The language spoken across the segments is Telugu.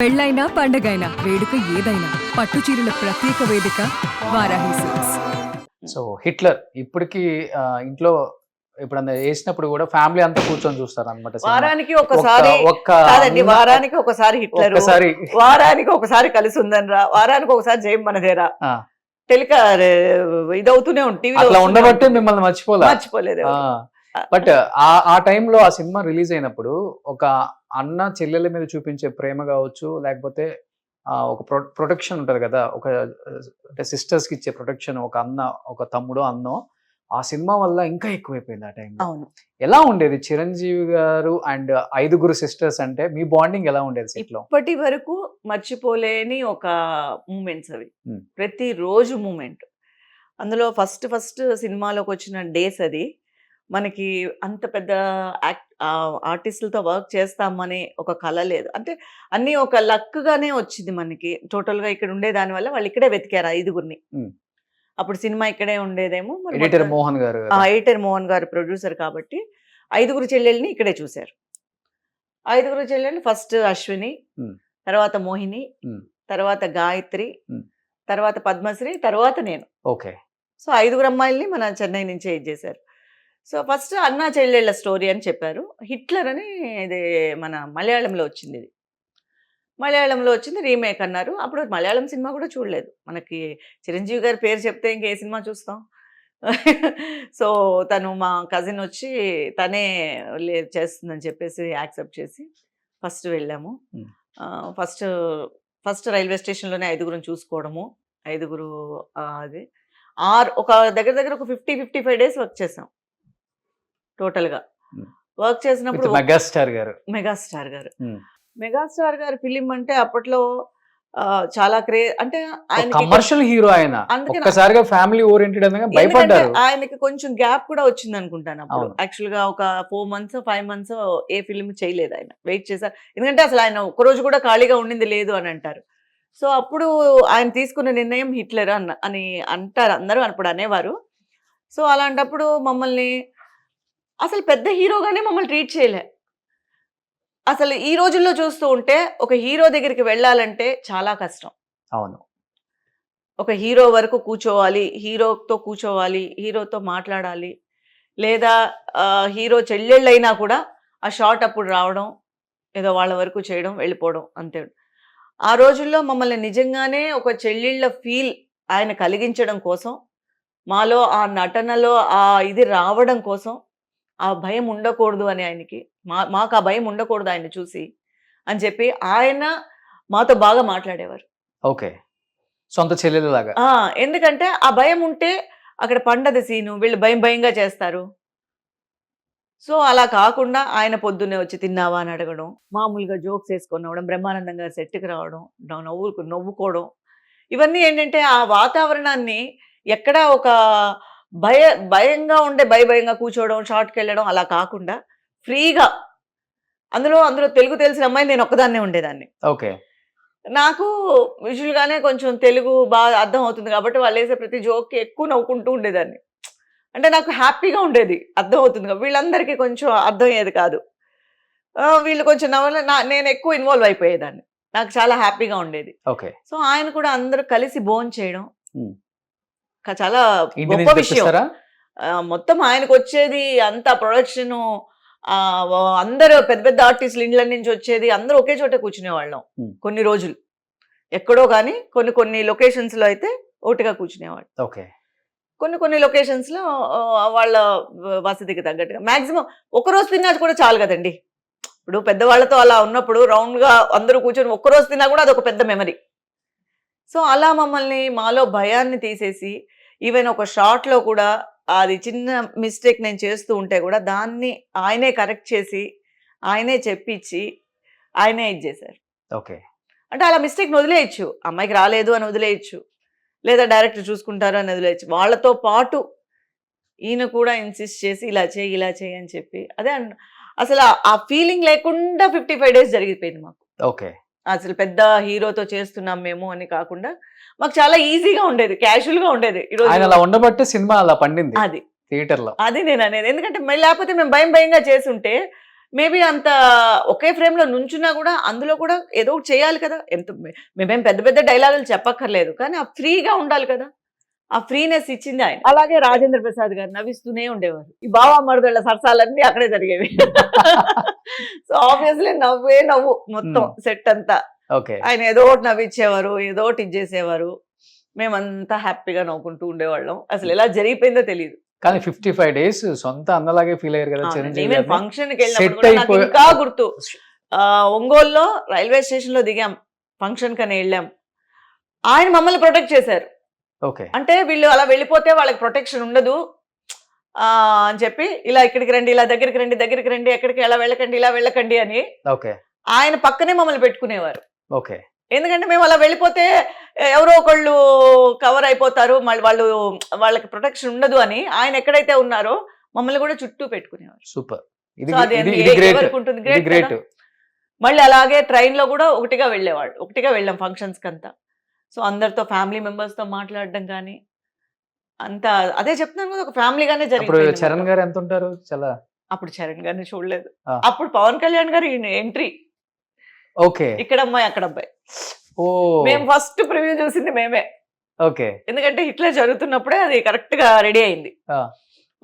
పెళ్ళైనా పండగైనా వేడుక ఏదైనా పట్టు చీరల ప్రత్యేక వేదిక వారాహి సిల్క్స్. సో హిట్లర్ ఇప్పటికి ఇంట్లో ఎప్పుడన్నా వేసినప్పుడు కూడా ఫ్యామిలీ అంతా కూర్చొని చూస్తారు అనమాట. వారానికి ఒకసారి కాదండి, వారానికి ఒకసారి హిట్లర్, ఒక్కసారి వారానికి ఒకసారి కలిసి ఉందని రా, వారానికి ఒకసారి జయం మనదేరా టెలికా ఇదవుతూనే ఉంటుంది. అట్లా ఉండబట్టే మిమ్మల్ని మర్చిపోలేదు. బట్ ఆ టైంలో ఆ సినిమా రిలీజ్ అయినప్పుడు ఒక అన్న చెల్లెల మీద చూపించే ప్రేమ కావచ్చు, లేకపోతే ఒక ప్రొటెక్షన్ ఉంటది కదా, ఒక అంటే సిస్టర్స్ కి ఇచ్చే ప్రొటెక్షన్, ఒక అన్న ఒక తమ్ముడో అన్నో, ఆ సినిమా వల్ల ఇంకా ఎక్కువైపోయింది ఆ టైంలో. అవును. ఎలా ఉండేది చిరంజీవి గారు అండ్ 5 సిస్టర్స్ అంటే మీ బాండింగ్ ఎలా ఉండేది సెట్ లో? ఇప్పటి వరకు మర్చిపోలేని ఒక మూమెంట్స్ అవి, ప్రతి రోజు మూమెంట్. అందులో ఫస్ట్ సినిమాలోకి వచ్చిన డేస్ అది. మనకి అంత పెద్ద ఆర్టిస్టులతో వర్క్ చేస్తామని ఒక కళ లేదు. అంటే అన్నీ ఒక లక్గానే వచ్చింది మనకి. టోటల్గా ఇక్కడ ఉండే దాని వల్ల వాళ్ళు ఇక్కడే వెతికారు 5గురిని. అప్పుడు సినిమా ఇక్కడే ఉండేదేమో. ఎడిటర్ మోహన్ గారు, ఎడిటర్ మోహన్ గారు ప్రొడ్యూసర్ కాబట్టి 5 చెల్లెల్ని ఇక్కడే చూశారు. 5 చెల్లెళ్ళు ఫస్ట్ అశ్విని, తర్వాత మోహిని, తర్వాత గాయత్రి, తర్వాత పద్మశ్రీ, తర్వాత నేను. ఓకే. సో 5 అమ్మాయిల్ని మన చెన్నై నుంచే ఇచ్చేసారు. సో ఫస్ట్ అన్నా చెల్లెళ్ళ స్టోరీ అని చెప్పారు. హిట్లర్ అని ఇది మన మలయాళంలో వచ్చింది. ఇది మలయాళంలో వచ్చింది, రీమేక్ అన్నారు. అప్పుడు మలయాళం సినిమా కూడా చూడలేదు. మనకి చిరంజీవి గారి పేరు చెప్తే ఇంకే సినిమా చూస్తాం. సో తను మా కజిన్ వచ్చి తనే చేస్తుందని చెప్పేసి యాక్సెప్ట్ చేసి ఫస్ట్ వెళ్ళాము. First railway స్టేషన్లోనే 5 చూసుకోవడము. 5 అది ఒక దగ్గర ఒక 55 డేస్ వర్క్ చేసాం టోటల్గా. వర్క్ చేసినప్పుడు మెగాస్టార్ గారు ఫిలిం అంటే అప్పట్లో చాలా అంటే ఆయన కమర్షియల్ హీరో, ఆయన ఒక్కసారిగా ఫ్యామిలీ ఓరియంటెడ్ అనగా భయపడ్డారు. ఆయనకి కొంచెం గ్యాప్ కూడా వచ్చింది అనుకుంటాను అప్పుడు. యాక్చువల్ గా ఒక 4 months 5 months ఏ ఫిలిం చేయలేదు ఆయన, వెయిట్ చేశారు. ఎందుకంటే అసలు ఆయన ఒక్కరోజు కూడా ఖాళీగా ఉండింది లేదు అని అంటారు. సో అప్పుడు ఆయన తీసుకున్న నిర్ణయం హిట్లర్ అని అంటారు అందరూ, అప్పుడు అనేవారు. సో అలాంటప్పుడు మమ్మల్ని అసలు పెద్ద హీరోగానే మమ్మల్ని ట్రీట్ చేయలే. అసలు ఈ రోజుల్లో చూస్తూ ఉంటే ఒక హీరో దగ్గరికి వెళ్ళాలంటే చాలా కష్టం. అవును. ఒక హీరో వరకు కూర్చోవాలి, హీరోతో కూర్చోవాలి, హీరోతో మాట్లాడాలి, లేదా హీరో చెల్లెళ్ళైనా కూడా ఆ షాట్ అప్పుడు రావడం, ఏదో వాళ్ళ వరకు చేయడం, వెళ్ళిపోవడం అంతే. ఆ రోజుల్లో మమ్మల్ని నిజంగానే ఒక చెల్లెళ్ళ ఫీల్ ఆయన కలిగించడం కోసం, మాలో ఆ నటనలో ఆ ఇది రావడం కోసం, ఆ భయం ఉండకూడదు అని ఆయనకి, మాకు ఆ భయం ఉండకూడదు ఆయన చూసి అని చెప్పి ఆయన మాతో బాగా మాట్లాడేవారు. ఓకే. సొంత చెల్లెలు లాగా. ఎందుకంటే ఆ భయం ఉంటే అక్కడ పండది సీను, వీళ్ళు భయంగా చేస్తారు. సో అలా కాకుండా ఆయన పొద్దున్నే వచ్చి తిన్నావా అని అడగడం, మామూలుగా జోక్స్ వేసుకొని రావడం, బ్రహ్మానందం గారు సెట్కి రావడం, నవ్వుకోవడం, ఇవన్నీ ఏంటంటే ఆ వాతావరణాన్ని ఎక్కడా ఒక భయంగా ఉండే భయంగా కూర్చోవడం, షార్ట్కి వెళ్ళడం అలా కాకుండా ఫ్రీగా, అందులో తెలుగు తెలిసిన అమ్మాయి నేను ఒక్కదాన్నే ఉండేదాన్ని. ఓకే. నాకు యూజువల్గానే కొంచెం తెలుగు బాగా అర్థం అవుతుంది కాబట్టి వాళ్ళు వేసే ప్రతి జోక్కి ఎక్కువ నవ్వుకుంటూ ఉండేదాన్ని. అంటే నాకు హ్యాపీగా ఉండేది, అర్థం అవుతుంది. వీళ్ళందరికీ కొంచెం అర్థం అయ్యేది కాదు. వీళ్ళు కొంచెం నేను ఎక్కువ ఇన్వాల్వ్ అయిపోయేదాన్ని, నాకు చాలా హ్యాపీగా ఉండేది. ఓకే. సో ఆయన కూడా అందరూ కలిసి భోజనం చేయడం చాలా గొప్ప విషయం. మొత్తం ఆయనకు వచ్చేది అంత ప్రొడక్షను, అందరూ పెద్ద ఆర్టిస్టులు ఇండ్ల నుంచి వచ్చేది, అందరూ ఒకే చోట కూర్చునేవాళ్ళం కొన్ని రోజులు. ఎక్కడో కానీ కొన్ని లొకేషన్స్లో అయితే ఒకటిగా కూర్చునేవాళ్ళు. ఓకే. కొన్ని లొకేషన్స్లో వాళ్ళ వసతికి తగ్గట్టుగా మ్యాక్సిమం ఒకరోజు తిన్నది కూడా చాలు కదండి. ఇప్పుడు పెద్దవాళ్ళతో అలా ఉన్నప్పుడు రౌండ్గా అందరూ కూర్చొని ఒక్కరోజు తిన్నా కూడా అదొక పెద్ద మెమరీ. సో అలా మమ్మల్ని, మాలో భయాన్ని తీసేసి, ఈవెన్ ఒక షాట్లో కూడా అది చిన్న మిస్టేక్ నేను చేస్తూ ఉంటే కూడా దాన్ని ఆయనే కరెక్ట్ చేసి, ఆయనే చెప్పించి, ఆయనే ఇచ్చేశారు. ఓకే. అంటే అలా మిస్టేక్ని వదిలేయచ్చు, అమ్మాయికి రాలేదు అని వదిలేయచ్చు, లేదా డైరెక్టర్ చూసుకుంటారు అని వదిలేయచ్చు. వాళ్ళతో పాటు ఈయన కూడా ఇన్సిస్ట్ చేసి ఇలా చేయి అని చెప్పి, అదే అసలు ఆ ఫీలింగ్ లేకుండా 55 days జరిగిపోయింది మాకు. ఓకే. అసలు పెద్ద హీరోతో చేస్తున్నాం మేము అని కాకుండా మాకు చాలా ఈజీగా ఉండేది, క్యాజువల్గా ఉండేది. ఈరోజు ఆయన అలా ఉండబట్టే సినిమా అలా పండింది అది థియేటర్లో. అది నేను అనేది. ఎందుకంటే లేకపోతే మేము భయంగా చేసి ఉంటే మేబీ అంత ఒకే ఫ్రేమ్ లో నుంచున్నా కూడా అందులో కూడా ఏదో ఒకటి చేయాలి కదా. మేమేం పెద్ద పెద్ద డైలాగులు చెప్పక్కర్లేదు, కానీ ఆ ఫ్రీగా ఉండాలి కదా. ఆ ఫ్రీనెస్ ఇచ్చింది ఆయన. అలాగే రాజేంద్ర ప్రసాద్ గారు నవ్విస్తూనే ఉండేవారు. ఈ బావా మరుదుళ్ళ సరసాలన్నీ అక్కడే జరిగేవి. సో ఆబ్వియస్లీ నవ్వే నవ్వు మొత్తం సెట్ అంతా. ఓకే. ఆయన ఏదో ఒకటి నవ్విచ్చేవారు, ఏదో ఒకటి ఇచ్చేసేవారు. మేమంతా హ్యాపీగా నవ్వుకుంటూ ఉండేవాళ్ళం. అసలు ఎలా జరిగిపోయిందో తెలియదు. కానీ 55 days సొంత అన్నలాగే ఫీల్ అయ్యారు కదా చిరంజీవి గారిని. ఫంక్షన్ కి వెళ్ళినప్పుడు కూడా నాకు ఇంకా గుర్తు. ఒంగోలులో రైల్వే స్టేషన్ లో దిగాం, ఫంక్షన్ కని వెళ్ళాం. ఆయన మమ్మల్ని ప్రొటెక్ట్ చేశారు. ఓకే. అంటే వీళ్ళు అలా వెళ్ళిపోతే వాళ్ళకి ప్రొటెక్షన్ ఉండదు అని చెప్పి, ఇలా ఇక్కడికి రండి, ఇలా దగ్గరికి రండి, ఎక్కడికి ఎలా వెళ్ళకండి, ఇలా వెళ్ళకండి అని ఓకే. ఆయన పక్కనే మమ్మల్ని పెట్టుకునేవారు. ఓకే. ఎందుకంటే మేము అలా వెళ్ళిపోతే ఎవరో ఒకళ్ళు కవర్ అయిపోతారు, మళ్ళీ వాళ్ళకి ప్రొటెక్షన్ ఉండదు అని ఆయన ఎక్కడైతే ఉన్నారో మమ్మల్ని కూడా చుట్టూ పెట్టుకునేవారు. సూపర్. సో అది ఎవరికి ఉంటుంది, గ్రేట్. మళ్ళీ అలాగే ట్రైన్ లో కూడా ఒకటిగా వెళ్ళాం ఫంక్షన్స్ కంతా. సో అందరితో ఫ్యామిలీ మెంబర్స్ తో మాట్లాడడం కానీ అంతా అదే చెప్తున్నాను కదా, ఒక ఫ్యామిలీగానే జరిగింది. చరణ్ గారు ఎంత ఉంటారు? చాలా అప్పుడు చరణ్ గారిని చూడలేదు. అప్పుడు పవన్ కళ్యాణ్ గారు ఎంట్రీ. ఓకే. ఇక్కడ అమ్మాయి అక్కడ అబ్బాయి. ఓ, మేము ఫస్ట్ ప్రివ్యూ చూసింది మేమే. ఓకే. ఎందుకంటే హిట్లర్ జరుగుతున్నప్పుడే అది కరెక్ట్ గా రెడీ అయింది.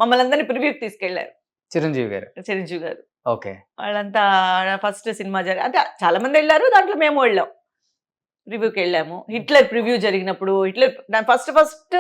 మమ్మల్ని అందరినీ ప్రివ్యూకి తీసుకెళ్లారు చిరంజీవి గారు. ఓకే. వాళ్ళంతా ఫస్ట్ సినిమా అంటే చాలా మంది వెళ్ళారు, దాంట్లో మేము వెళ్ళాం, రివ్యూకి వెళ్ళాము. హిట్లర్ ప్రివ్యూ జరిగినప్పుడు ఫస్ట్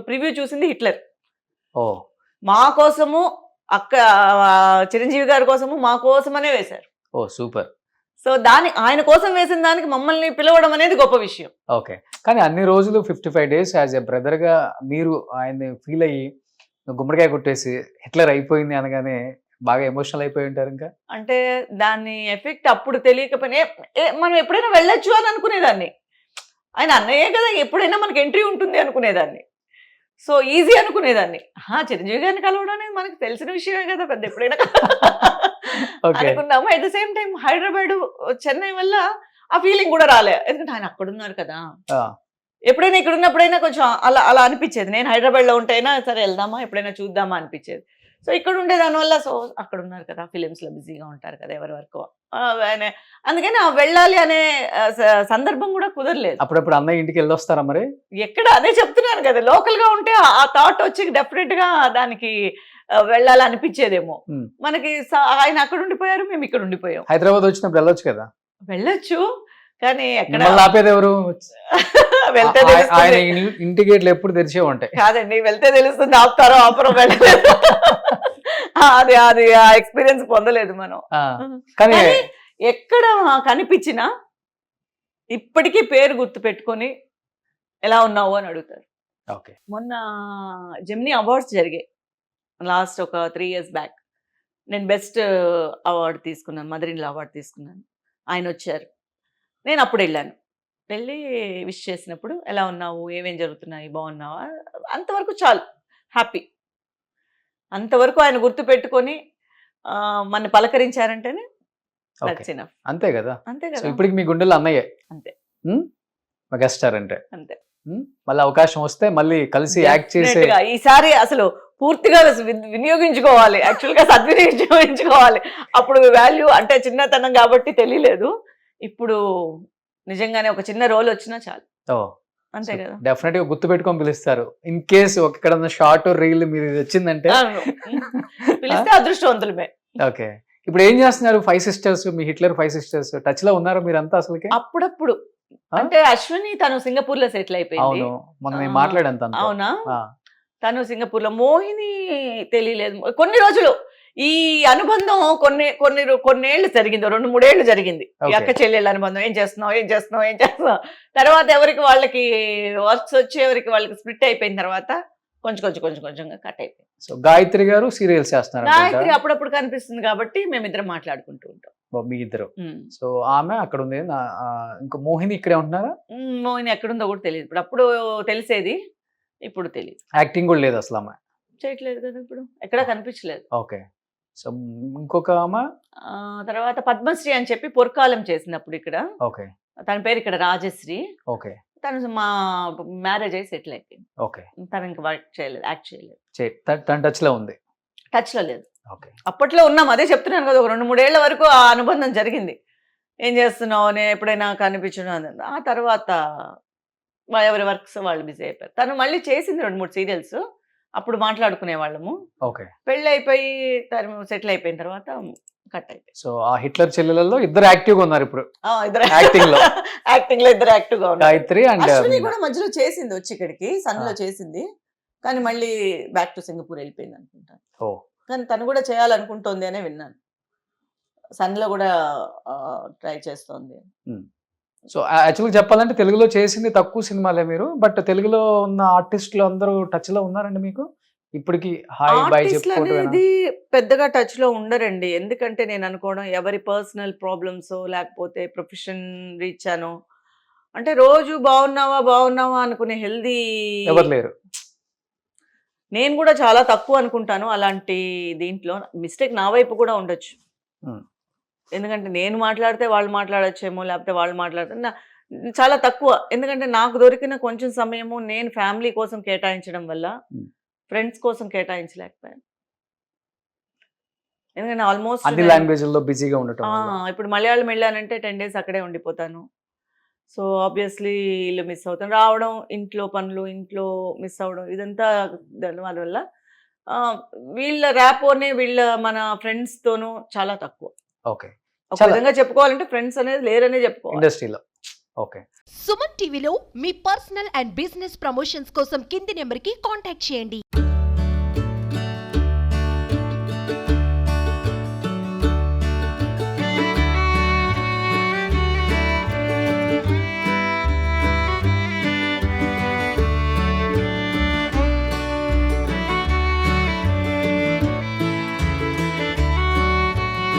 ప్రివ్యూ చూసింది హిట్లర్. ఓ, మా కోసము చిరంజీవి గారి కోసము మా కోసమనే వేశారు. ఓ సూపర్. సో ఆయన కోసం వేసిన దానికి మమ్మల్ని పిలవడం అనేది గొప్ప విషయం. ఓకే. కానీ అన్ని రోజులు 55 days యాజ్ ఎ బ్రదర్ గా మీరు ఆయన్ని ఫీల్ అయ్యి గుమ్మడికాయ కొట్టేసి హిట్లర్ అయిపోయింది అనగానే బాగా ఎమోషనల్ అయిపోయి ఉంటారు. ఇంకా అంటే దాని ఎఫెక్ట్ అప్పుడు తెలియకపోయినా మనం ఎప్పుడైనా వెళ్ళొచ్చు అని అనుకునేదాన్ని. ఆయన అన్నయ్యే కదా, ఎప్పుడైనా మనకి ఎంట్రీ ఉంటుంది అనుకునేదాన్ని. సో ఈజీ అనుకునేదాన్ని. చిరంజీవి గారిని కలవడం అనేది మనకు తెలిసిన విషయమే కదా, పెద్ద ఎప్పుడైనా అనుకున్నాము. At the same time Hyderabad Chennai వల్ల ఆ ఫీలింగ్ కూడా రాలే, ఎందుకంటే ఆయన అక్కడ ఉన్నారు కదా. ఎప్పుడైనా ఇక్కడ ఉన్నప్పుడైనా కొంచెం అలా అనిపించేది. నేను హైదరాబాద్ లో ఉంటేనా సరే వెళ్దామా, ఎప్పుడైనా చూద్దామా అనిపించేది. సో ఇక్కడ ఉండే దానివల్ల సో అక్కడ ఉన్నారు కదా, ఫిలిమ్స్ లో బిజీగా ఉంటారు కదా ఎవరి వరకు, అందుకని వెళ్ళాలి అనే సందర్భం కూడా కుదరలేదు. అప్పుడప్పుడు అన్నయ్య ఇంటికి వెళ్ళొస్తారా మరి? ఎక్కడ అదే చెప్తున్నాను కదా, లోకల్ గా ఉంటే ఆ థాట్ వచ్చి డెఫినెట్ గా దానికి వెళ్ళాలి అనిపించేదేమో. మనకి ఆయన అక్కడ ఉండిపోయారు, మేము ఇక్కడ ఉండిపోయాం. హైదరాబాద్ వచ్చినప్పుడు వెళ్ళొచ్చు కదా. వెళ్ళొచ్చు, కానీ ఎక్కడ ఆపేది ఎవరు? వెళ్తే ఆయన ఇంటి గేట్లు ఎప్పుడు తెరిచే ఉంటాయి. కాదండి, వెళ్తే తెలుస్తుంది ఆపుతారో ఆపరో. వెళ్ళలేదు, అది ఆ ఎక్స్పీరియన్స్ పొందలేదు మనం. కానీ ఎక్కడ కనిపించినా ఇప్పటికీ పేరు గుర్తు పెట్టుకొని ఎలా ఉన్నావు అని అడుగుతారు. మొన్న జెమినీ అవార్డ్స్ జరిగాయి లాస్ట్ ఒక 3 years బ్యాక్. నేను బెస్ట్ అవార్డు తీసుకున్నాను, మదర్ ఇన్ లా అవార్డు తీసుకున్నాను. ఆయన వచ్చారు, నేను అప్పుడు వెళ్ళి విష్ చేసినప్పుడు ఎలా ఉన్నావు, ఏమేం జరుగుతున్నాయి, బాగున్నావా, అంతవరకు చాలు, హ్యాపీ. అంతవరకు ఆయన గుర్తు పెట్టుకొని మన పలకరించారంటేనే అంతే కదా. ఇప్పటికి మీ గుండెల్లో అన్నయ్యే. అంతే. మెగాస్టార్ అంటే అంతే. మళ్ళీ అవకాశం వస్తే మళ్ళీ కలిసి యాక్ట్ చేసే ఈసారి అసలు పూర్తిగా వినియోగించుకోవాలి, యాక్చువల్ గా సద్వినియోగించుకోవాలి. అప్పుడు వాల్యూ అంటే చిన్నతనం కాబట్టి తెలియలేదు, ఇప్పుడు నిజంగానే ఒక చిన్న రోల్ వచ్చినా చాలు. అంతే కదా. డెఫినెట్ గా గుర్తు పెట్టుకొని పిలుస్తారు. ఇన్ కేసు ఎక్కడన్నా షార్ట్ రీల్ మీరు వచ్చిందంటే పిలిస్తే అదృష్టవంతులమే. ఓకే. ఇప్పుడు ఏం చేస్తున్నారు 5 sisters? మీ హిట్లర్ 5 sisters టచ్ లో ఉన్నారా మీరంతా? అసలుకి అప్పుడప్పుడు అంటే అశ్విని తను సింగపూర్ లో సెటిల్ అయిపోయింది. మొన్న నేను మాట్లాడాను. అవునా? తను సింగపూర్ లో. మోహిని తెలియలేదు కొన్ని రోజులు. ఈ అనుబంధం కొన్నేళ్లు జరిగింది, 2-3 ఏళ్ళు జరిగింది ఈ అక్క చెల్లెళ్ళ అనుబంధం. ఏం చేస్తున్నావు తర్వాత ఎవరికి వాళ్ళకి వర్క్స్ వచ్చి ఎవరికి వాళ్ళకి స్ప్లిట్ అయిపోయిన తర్వాత కొంచెంగా కట్ అయిపోయింది. సో గాయత్రి గారు సీరియల్స్ చేస్తున్నారు. గాయత్రి అప్పుడప్పుడు కనిపిస్తుంది కాబట్టి మేమిద్దరం మాట్లాడుకుంటూ ఉంటాం. మీ ఇద్దరు. సో ఆమె అక్కడ ఉంది. ఇంకా మోహిని ఇక్కడే ఉంటున్నారా? మోహిని ఎక్కడుందో కూడా తెలియదు. అప్పుడు తెలిసేది, ఇప్పుడు తెలియదు. యాక్టింగ్ కూడా లేదు అసలు, ఆమె చేయట్లేదు కదా ఇప్పుడు, ఎక్కడా కనిపించలేదు. ఓకే. సో ఇంకొక ఆమె తర్వాత పద్మశ్రీ అని చెప్పి పొరకాలం చేసినప్పుడు ఇక్కడ. ఓకే. తన పేరు ఇక్కడ రాజశ్రీ. ఓకే. తను మా మ్యారేజ్ అయ్యి సెటిల్ అయిపోయింది. ఓకే. తను ఇంకా వర్క్ చేయలేదు, యాక్ట్ చేయలేదు. తన టచ్ లో ఉంది? టచ్ లో లేదు. ఓకే. అప్పట్లో ఉన్నాం, అదే చెప్తున్నాను కదా, ఒక 2-3 ఏళ్ల వరకు ఆ అనుబంధం జరిగింది. ఏం చేస్తున్నావు అని ఎప్పుడైనా కనిపించడం అని. ఆ తర్వాత ఎవరి వర్క్స్ వాళ్ళు బిజీ అయిపోయారు. తను మళ్ళీ చేసింది 2-3 సీరియల్స్, అప్పుడు మాట్లాడుకునే వాళ్ళము. ఓకే. పెళ్ళి అయిపోయి తను సెటిల్ అయిపోయిన తర్వాత కట్ అయిపోయింది. సో ఆ హిట్లర్ చెల్లెలలో ఇద్దరు యాక్టివ్ గా ఉన్నారు ఇప్పుడు ఇద్దరు యాక్టింగ్ లో. యాక్టింగ్ లో ఇద్దరు యాక్టివ్ గా ఉన్నారు. గాయత్రి అండ్ అశ్విని కూడా మధ్యలో చేసింది, వచ్చి ఇక్కడికి సన్ లో చేసింది, కానీ మళ్ళీ బ్యాక్ టు సింగపూర్ వెళ్ళిపోయింది అనుకుంటాను. ఓ. కానీ తను కూడా చేయాలనుకుంటోంది అనే విన్నాను, సన్ లో కూడా ట్రై చేస్తోంది. సో యాక్చువల్గా చెప్పాలంటే తెలుగులో చేసింది తక్కువ సినిమాలే మీరు, బట్ తెలుగులో ఉన్న ఆర్టిస్టులు అందరూ టచ్ లో ఉన్నారండి మీకు ఇప్పటికి? హాయ్ బై ఆర్టిస్టులు చెప్పుకోవడం అనేది పెద్దగా టచ్ లో ఉండరండి. ఎందుకంటే నేను అనుకోవడం ఎవరి పర్సనల్ ప్రాబ్లమ్స్ లేకపోతే ప్రొఫెషన్ రీచానో, అంటే రోజు బాగున్నావా అనుకునే హెల్దీ ఎవరు లేరు. నేను కూడా చాలా తక్కువ అనుకుంటాను అలాంటి దీంట్లో. మిస్టేక్ నా వైపు కూడా ఉండొచ్చు, ఎందుకంటే నేను మాట్లాడితే వాళ్ళు మాట్లాడొచ్చేమో, లేకపోతే వాళ్ళు మాట్లాడితే చాలా తక్కువ. ఎందుకంటే నాకు దొరికిన కొంచెం సమయము నేను ఫ్యామిలీ కోసం కేటాయించడం వల్ల ఫ్రెండ్స్ కోసం కేటాయించలేకపోయాను. ఎందుకంటే ఆల్మోస్ట్ అన్ని లాంగ్వేజ్లో బిజీగా ఉండటం వల్ల. ఇప్పుడు మలయాళం వెళ్ళానంటే 10 days అక్కడే ఉండిపోతాను. సో ఆబ్వియస్లీ ఇల్లు మిస్ అవుతాను, రావడం, ఇంట్లో పనులు, ఇంట్లో మిస్ అవ్వడం, ఇదంతా దాని వల్ల వీళ్ళ ర్యాపోనే వీళ్ళ మన ఫ్రెండ్స్ తోనూ చాలా తక్కువ. ఓకే. ఒక విధంగా చెప్పుకోవాలంటే ఫ్రెండ్స్ అనేది లేరనే చెప్పుకోవాలి ఇండస్ట్రీలో. ఓకే. సుమన్ టీవీలో మీ పర్సనల్ అండ్ బిజినెస్ ప్రమోషన్స్ కోసం కింది నెంబర్కి కాంటాక్ట్ చేయండి.